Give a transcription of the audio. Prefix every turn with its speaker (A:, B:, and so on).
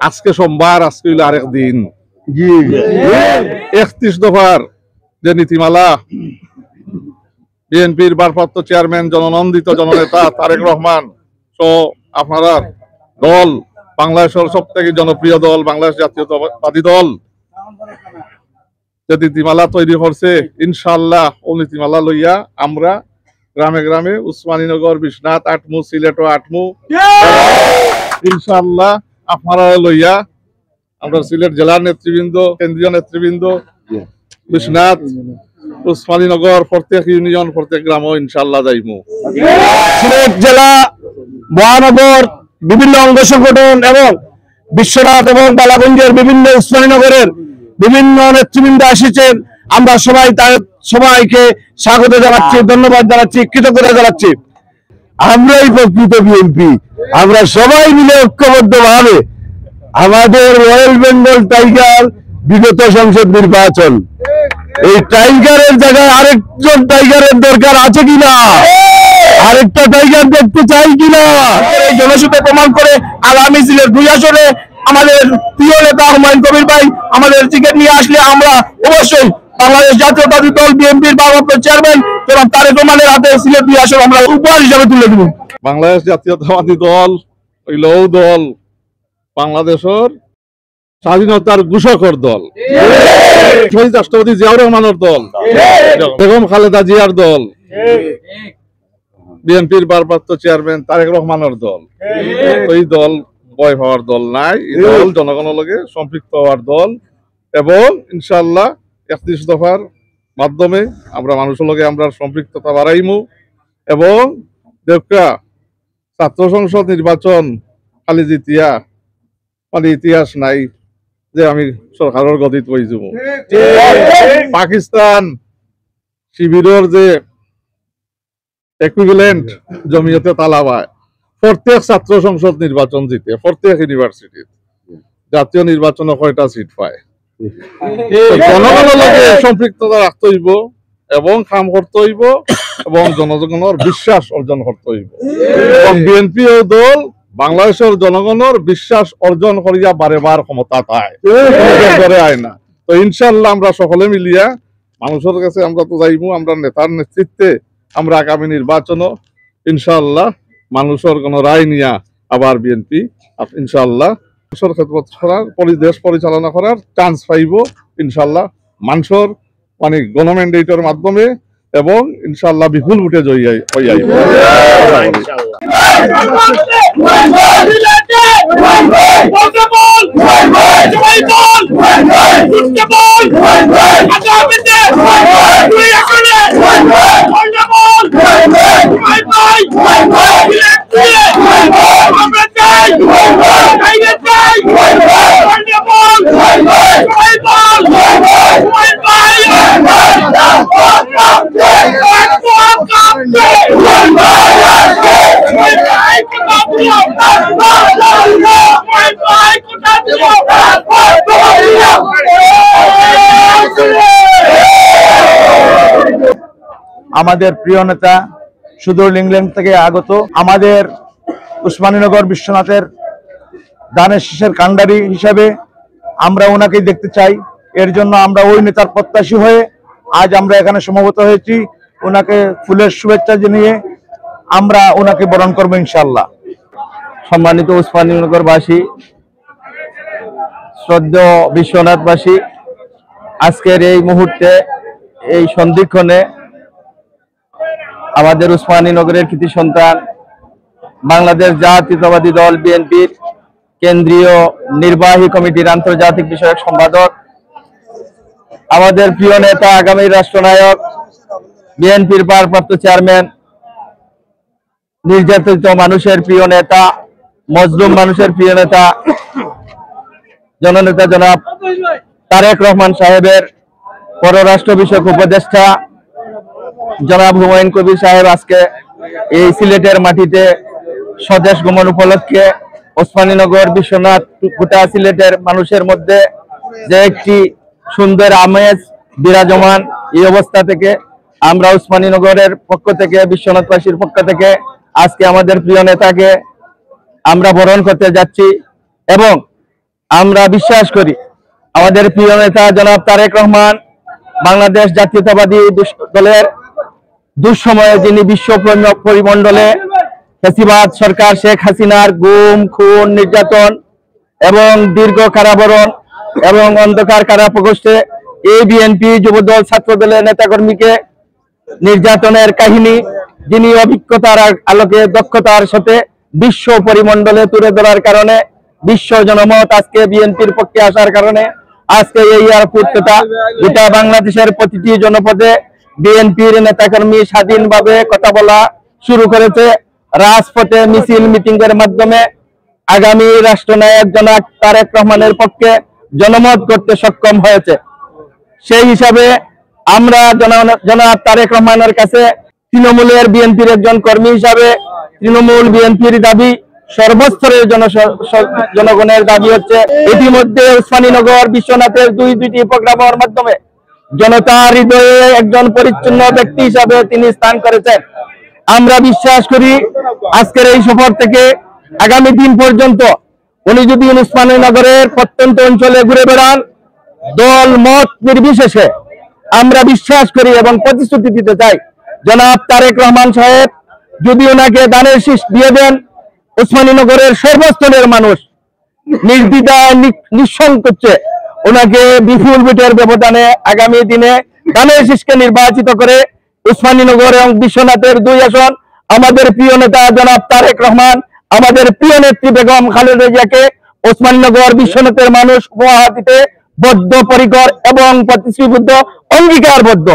A: আজকে সোমবার, আজকে হইল আরেক দিন। 31 দফার যে নীতিমালা বিএনপির ভারপ্রাপ্ত চেয়ারম্যান জননন্দিত জননেতা তারেক রহমান সহ আপনারা দল, বাংলাদেশের সব থেকে জনপ্রিয় দল বাংলাদেশ জাতীয়তাবাদী দল যে নীতিমালা তৈরি করছে, ইনশাআল্লাহ ও নীতিমালা লইয়া আমরা গ্রামে গ্রামে উসমানীনগর, বিশ্বনাথ আটমু, সিলেট আটমু, ইনশাআল্লাহ আপনারা লইয়া আমরা সিলেট জেলার নেতৃবৃন্দ, কেন্দ্রীয় নেতৃবৃন্দ, বিশ্বনাথ, উসমানীনগর, প্রত্যেক ইউনিয়ন, প্রত্যেক গ্রাম ইনশাআল্লাহ যাইমু।
B: সিলেট জেলা, মহানগর, বিভিন্ন অঙ্গ সংগঠন এবং বিশ্বনাথ এবং বালাগঞ্জের বিভিন্ন উসমানীনগরের বিভিন্ন নেতৃবৃন্দ এসেছেন। আমরা সবাইকে স্বাগত জানাচ্ছি, ধন্যবাদ জানাচ্ছি, কৃতজ্ঞতা জানাচ্ছি। আমরাই প্রকৃত বিএনপি। আমরা সবাই মিলে ঐক্যবদ্ধ ভাবে আমাদের রয়্যাল বেঙ্গল টাইগার বিগত সংসদ নির্বাচন, এই টাইগারের জায়গায় আরেকজন টাইগারের দরকার আছে কিনা, আরেকটা টাইগার দেখতে চাই কিনা, এই জনসূত্রে প্রমাণ করে আগামী সিলেট 2 আসনে আমাদের প্রিয় নেতা হুমায়ুন কবির ভাই আমাদের টিকিট নিয়ে আসলে আমরা অবশ্যই বাংলাদেশ জাতীয়তাবাদী দল বিএনপির ভারপ্রাপ্ত চেয়ারম্যান জনাব তারেক রহমানের হাতে সিলেট 2 আসন আমরা উপহার হিসাবে তুলে দেব।
A: বাংলাদেশ জাতীয়তাবাদী দল হইল দল বাংলাদেশের স্বাধীনতার ঘোষকের দল, শহীদ রাষ্ট্রপতি জিয়াউর রহমানের দল, বেগম খালেদা জিয়ার দল, বিএনপির ভারপ্রাপ্ত চেয়ারম্যান তারেক রহমানের দল। এই দল ভয় পাওয়ার দল নাই, এই দল জনগণের লগে সম্পৃক্ত হওয়ার দল এবং ইনশাআল্লাহ 31 দফার মাধ্যমে আমরা মানুষের লগে আমরা সম্পৃক্ততা বাড়াইমু এবং দেখা ছাত্র সংসদ নির্বাচন খালি জিতিয়া মানে ইতিহাস নাই যে আমি সরকারের গদিত বই যাব। পাকিস্তান শিবিরের যে ইকুইভ্যালেন্ট জমিয়তে তালাবায় প্রত্যেক ছাত্র সংসদ নির্বাচন জিতে, প্রত্যেক ইউনিভার্সিটির জাতীয় নির্বাচনে 6টা সিট পায়। জনগণের লগে সম্পৃক্ততা রাখতে হইব এবং কাম করতে হইব এবং জনগণের বিশ্বাস অর্জন করতে হইব এবং বিএনপি ও দল বাংলাদেশের জনগণের বিশ্বাস অর্জন করিয়া বারে বার ক্ষমতা পায়, করে আয় না। তো ইনশাআল্লাহ আমরা সকলে মিলিয়া মানুষের কাছে আমরা তো যাইবো, আমরা নেতার নেতৃত্বে আমরা আগামী নির্বাচনও ইনশাআল্লাহ মানুষের কোন রায় নিয়া আবার বিএনপি ইনশাআল্লাহ মানুষের খেদমত করার, দেশ পরিচালনা করার চান্স পাইব ইনশাআল্লাহ মানুষের মানে গণম্যান্ডেটের মাধ্যমে এবং ইনশাআল্লাহ বিপুল ভোটে জয়ী হয়ে আইব।
B: আমাদের প্রিয় নেতা সুদূর ইংল্যান্ড থেকে আগত আমাদের উসমানীনগর বিশ্বনাথের দানের শীষের কাণ্ডারি হিসাবে আমরা ওনাকেই দেখতে চাই। এর জন্য আমরা ওই নেতার প্রত্যাশী হয়ে আজ আমরা এখানে সমবেত হয়েছি। ওনাকে ফুলের শুভেচ্ছা জানিয়ে আমরা ওনাকে বরণ করবো ইনশাআল্লাহ। সম্মানিত উসমানীনগরবাসী, শ্রদ্ধেয় বিশ্বনাথবাসী, আজকের এই মুহূর্তে এই সন্ধিক্ষণে আমাদের উসমানীনগরের কৃতি সন্তান বাংলাদেশ জাতীয়তাবাদী দল বিএনপির কেন্দ্রীয় নির্বাহী কমিটির আন্তর্জাতিক বিষয়ক সম্পাদক, আমাদের প্রিয় নেতা, আগামী রাষ্ট্রনায়ক, বিএনপির ভারপ্রাপ্ত চেয়ারম্যান, নির্যাতিত মানুষের প্রিয় নেতা, মজলুম মানুষের প্রিয় নেতা, জননেতা জনাব তারেক রহমান সাহেবের পররাষ্ট্র বিষয়ক উপদেষ্টা জনাব হুমায়ুন কবির সাহেব আজকে এই সিলেটের মাটিতে স্বদেশ গমন উপলক্ষে ওসমানীনগর, বিশ্বনাথ, গোটা সিলেটের মানুষের মধ্যে যে একটি সুন্দর আমেজ বিরাজমান, এই অবস্থা থেকে আমরা উসমানীনগরের পক্ষ থেকে, বিশ্বনাথবাসীর পক্ষ থেকে আজকে আমাদের প্রিয় নেতাকে আমরা বরণ করতে যাচ্ছি এবং আমরা বিশ্বাস করি আমাদের প্রিয় নেতা জনাব তারেক রহমান বাংলাদেশ জাতীয়তাবাদী দলের দুঃসময়ে যিনি বিশ্ব পরিমণ্ডলে ফ্যাসিবাদ সরকার শেখ হাসিনার গুম খুন নির্যাতন এবং দীর্ঘ কারাবরণ এবং অন্ধকার কারা প্রকোষ্ঠে এই বিএনপি যুবদল ছাত্রদলের নেতাকর্মীকে নির্যাতনের কাহিনী যিনি অভিজ্ঞতার আলোকে দক্ষতার সাথে বিশ্ব পরিমণ্ডলে তুলে ধরার কারণে বিশ্ব জনমত আজকে বিএনপির পক্ষে আসার কারণে আজকে এই এয়ারপোর্ট তথা গোটা বাংলাদেশের প্রতিটি জনপদে বিএনপির নেতাকর্মী স্বাধীনভাবে কথা বলা শুরু করেছে। রাজপথে মিছিল মিটিং এর মাধ্যমে আগামী রাষ্ট্রনায়ক জনাব তারেক রহমানের পক্ষে জনমত করতে সক্ষম হয়েছে। সেই হিসাবে আমরা জনাব তারেক রহমানের কাছে তৃণমূলের বিএনপির একজন কর্মী হিসাবে তৃণমূল বিএনপির দাবি সর্বস্তরের জনগণের দাবি হচ্ছে ইতিমধ্যে উসমানীনগর বিশ্বনাথের দুইটি প্রোগ্রামের মাধ্যমে জনতার হৃদয়ে একজন পরিচ্ছন্ন ব্যক্তি হিসাবে তিনি স্থান করেছেন। আমরা বিশ্বাস করি আজকের এই সফর থেকে আগামী দিন পর্যন্ত উনি যদি উসমানীনগরের প্রত্যন্ত অঞ্চলে ঘুরে বেড়ান দল মত নির্বিশেষে আমরা বিশ্বাস করি এবং প্রতিশ্রুতি দিতে চাই জনাব তারেক রহমান সাহেব যদি ওনাকে দানের শীষ দিয়ে দেন উসমানীনগরের সর্বস্তরের মানুষ নির্দ্বিধায় নিঃসংকোচে ওনাকে বিপুল ভোটের ব্যবধানে আগামী দিনে দানের শীষকে নির্বাচিত করে উসমানীনগর এবং বিশ্বনাথের 2 আসন আমাদের প্রিয় নেতা জনাব তারেক রহমান আমাদের প্রিয় নেত্রী বেগম খালেদা জিয়াকে উসমানীনগর বিশ্বনাথের মানুষ উপহার দিতে বদ্ধপরিকর এবং প্রতিশ্রুতিবদ্ধ অঙ্গীকারবদ্ধ।